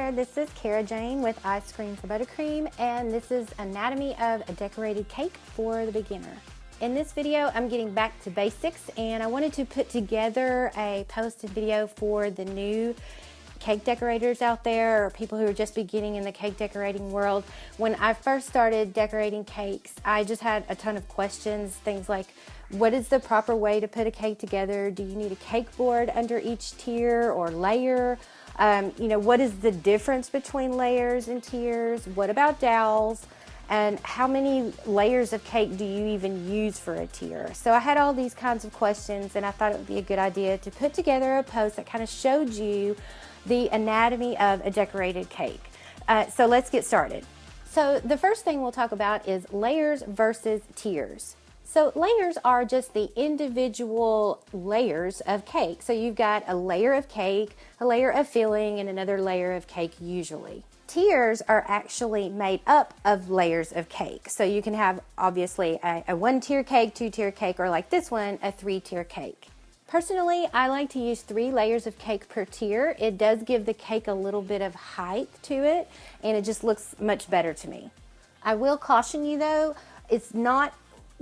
there, this is Cara Jane with Ice Cream for Buttercream, and this is Anatomy of a Decorated Cake for the Beginner. In this video, I'm getting back to basics, and I wanted to put together a posted video for the new cake decorators out there, or people who are just beginning in the cake decorating world. When I first started decorating cakes, I just had a ton of questions, things like, what is the proper way to put a cake together? Do you need a cake board under each tier or layer? What is the difference between layers and tiers? What about dowels? And how many layers of cake do you even use for a tier? So I had all these kinds of questions, and I thought it would be a good idea to put together a post that kind of showed you the anatomy of a decorated cake. So let's get started. So the first thing we'll talk about is layers versus tiers. So layers are just the individual layers of cake. So you've got a layer of cake, a layer of filling, and another layer of cake usually. Tiers are actually made up of layers of cake. So you can have obviously a one-tier cake, two-tier cake, or like this one, a three-tier cake. Personally, I like to use 3 layers of cake per tier. It does give the cake a little bit of height to it, and it just looks much better to me. I will caution you though, it's not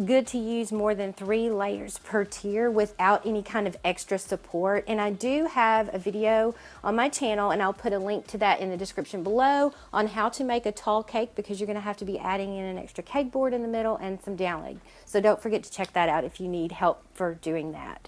good to use more than 3 layers per tier without any kind of extra support. And I do have a video on my channel, and I'll put a link to that in the description below, on how to make a tall cake, because you're going to have to be adding in an extra cake board in the middle and some doweling. So don't forget to check that out if you need help for doing that.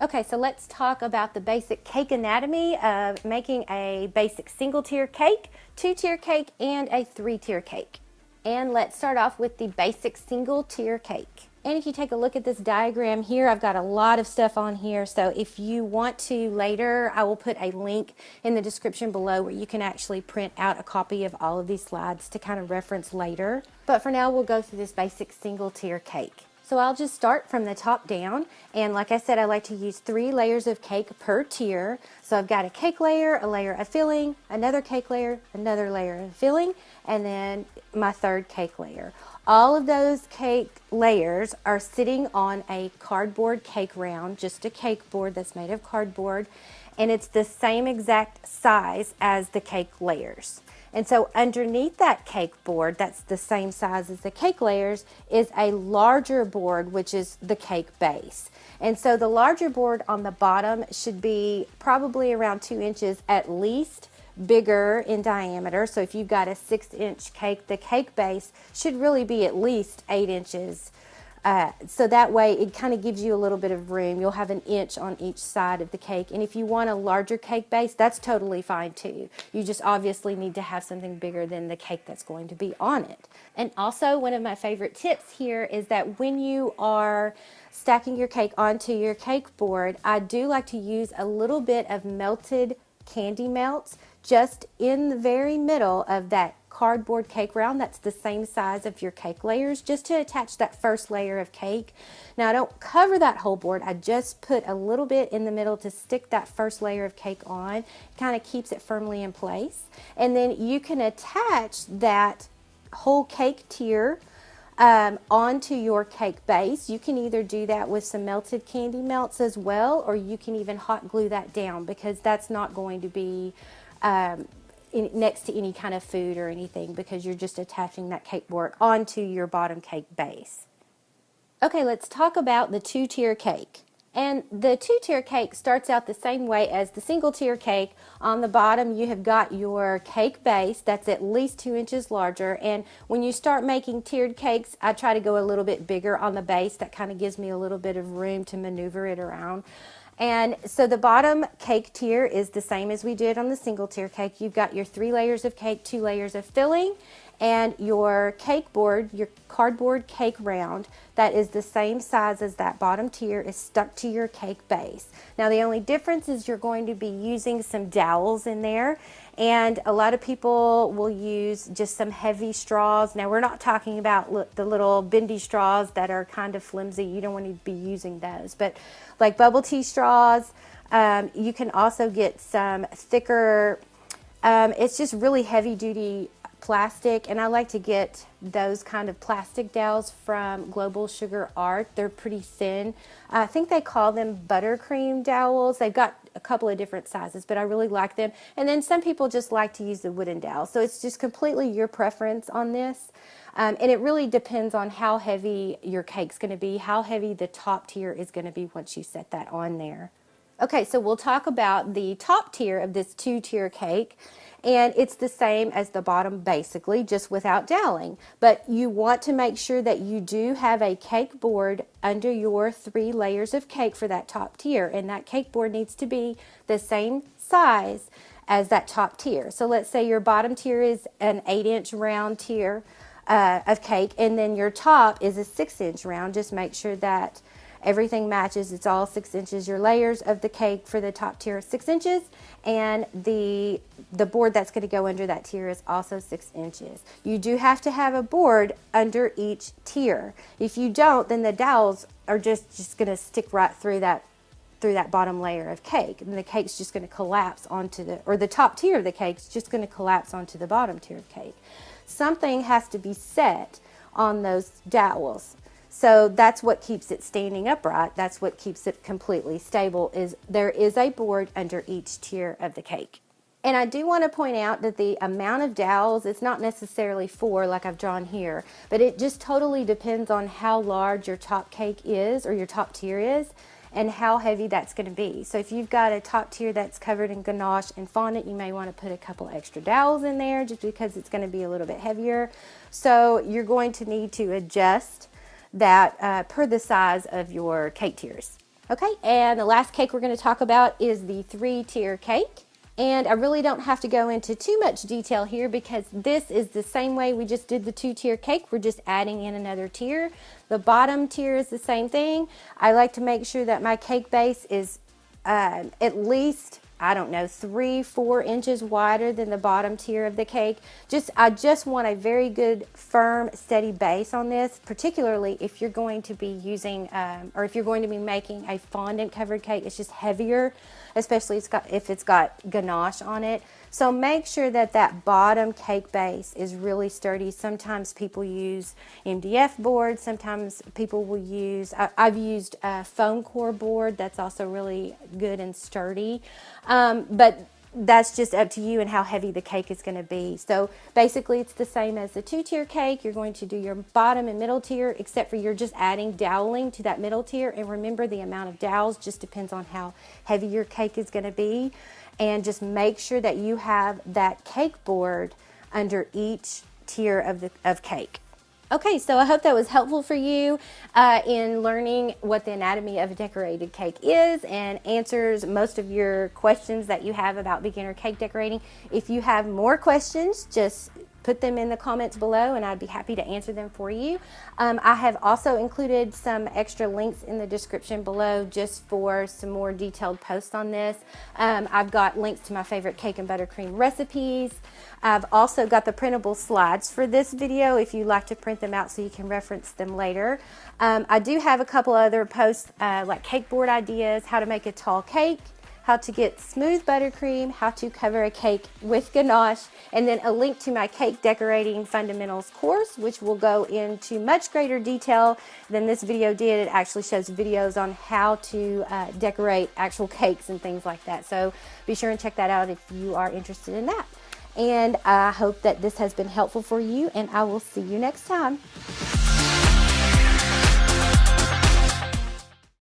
Okay, so let's talk about the basic cake anatomy of making a basic single tier cake, 2-tier cake, and a 3-tier cake. And let's start off with the basic single tier cake. And if you take a look at this diagram here, I've got a lot of stuff on here. So if you want to later, I will put a link in the description below where you can actually print out a copy of all of these slides to kind of reference later. But for now, we'll go through this basic single tier cake. So I'll just start from the top down, and like I said, I like to use 3 layers of cake per tier. So I've got a cake layer, a layer of filling, another cake layer, another layer of filling, and then my 3rd cake layer. All of those cake layers are sitting on a cardboard cake round, just a cake board that's made of cardboard, and it's the same exact size as the cake layers. And so underneath that cake board, that's the same size as the cake layers, is a larger board, which is the cake base. And so the larger board on the bottom should be probably around 2 inches at least bigger in diameter. So if you've got a 6-inch cake, the cake base should really be at least 8 inches. So that way it kind of gives you a little bit of room. You'll have an inch on each side of the cake. And if you want a larger cake base, that's totally fine too. You just obviously need to have something bigger than the cake that's going to be on it. And also, one of my favorite tips here is that when you are stacking your cake onto your cake board, I do like to use a little bit of melted candy melts just in the very middle of that cardboard cake round that's the same size of your cake layers, just to attach that first layer of cake. Now I don't cover that whole board, I just put a little bit in the middle to stick that first layer of cake on. It kind of keeps it firmly in place, and then you can attach that whole cake tier onto your cake base. You can either do that with some melted candy melts as well, or you can even hot glue that down, because that's not going to be next to any kind of food or anything, because you're just attaching that cake board onto your bottom cake base. Okay, let's talk about the 2-tier cake. And the 2-tier cake starts out the same way as the single tier cake. On the bottom, you have got your cake base that's at least 2 inches larger. And when you start making tiered cakes, I try to go a little bit bigger on the base. That kind of gives me a little bit of room to maneuver it around. And so the bottom cake tier is the same as we did on the single tier cake. You've got your 3 layers of cake, 2 layers of filling, and your cake board, your cardboard cake round, that is the same size as that bottom tier, is stuck to your cake base. Now the only difference is you're going to be using some dowels in there, and a lot of people will use just some heavy straws. Now we're not talking about the little bendy straws that are kind of flimsy. You don't want to be using those, but like bubble tea straws. You can also get some thicker, it's just really heavy duty plastic, and I like to get those kind of plastic dowels from Global Sugar Art. They're pretty thin. I think they call them buttercream dowels. They've got a couple of different sizes, but I really like them. And then some people just like to use the wooden dowel. So it's just completely your preference on this. And it really depends on how heavy your cake's going to be, how heavy the top tier is going to be once you set that on there. Okay, so we'll talk about the top tier of this 2-tier cake. And it's the same as the bottom basically, just without doweling. But you want to make sure that you do have a cake board under your 3 layers of cake for that top tier. And that cake board needs to be the same size as that top tier. So let's say your bottom tier is an 8-inch round tier of cake, and then your top is a 6-inch round. Just make sure that everything matches. It's all 6 inches. Your layers of the cake for the top tier are 6 inches, and the board that's going to go under that tier is also 6 inches. You do have to have a board under each tier. If you don't, then the dowels are just going to stick right through that bottom layer of cake, and the cake's just going to collapse onto the top tier of the cake's just going to collapse onto the bottom tier of cake. Something has to be set on those dowels. So that's what keeps it standing upright. That's what keeps it completely stable, is there is a board under each tier of the cake. And I do want to point out that the amount of dowels, it's not necessarily 4 like I've drawn here, but it just totally depends on how large your top cake is, or your top tier is, and how heavy that's going to be. So if you've got a top tier that's covered in ganache and fondant, you may want to put a couple extra dowels in there just because it's going to be a little bit heavier. So you're going to need to adjust that per the size of your cake tiers. Okay, and the last cake we're going to talk about is the 3-tier cake. And I really don't have to go into too much detail here because this is the same way we just did the 2-tier cake. We're just adding in another tier. The bottom tier is the same thing. I like to make sure that my cake base is at least, I don't know, 3-4 inches wider than the bottom tier of the cake. I just want a very good, firm, steady base on this, particularly if you're going to be using, or if you're going to be making a fondant covered cake. It's just heavier, especially if it's got ganache on it. So make sure that that bottom cake base is really sturdy. Sometimes people use MDF boards. Sometimes people will use, I've used a foam core board that's also really good and sturdy. But that's just up to you and how heavy the cake is going to be. So basically it's the same as the 2-tier cake. You're going to do your bottom and middle tier, except for you're just adding doweling to that middle tier. And remember, the amount of dowels just depends on how heavy your cake is going to be. And just make sure that you have that cake board under each tier of cake. Okay, so I hope that was helpful for you in learning what the anatomy of a decorated cake is and answers most of your questions that you have about beginner cake decorating. If you have more questions, just put them in the comments below and I'd be happy to answer them for you. I have also included some extra links in the description below just for some more detailed posts on this. I've got links to my favorite cake and buttercream recipes. I've also got the printable slides for this video if you like to print them out so you can reference them later. I do have a couple other posts like cake board ideas, how to make a tall cake, how to get smooth buttercream, how to cover a cake with ganache, and then a link to my cake decorating fundamentals course, which will go into much greater detail than this video did. It actually shows videos on how to decorate actual cakes and things like that. So be sure and check that out if you are interested in that. And I hope that this has been helpful for you, and I will see you next time.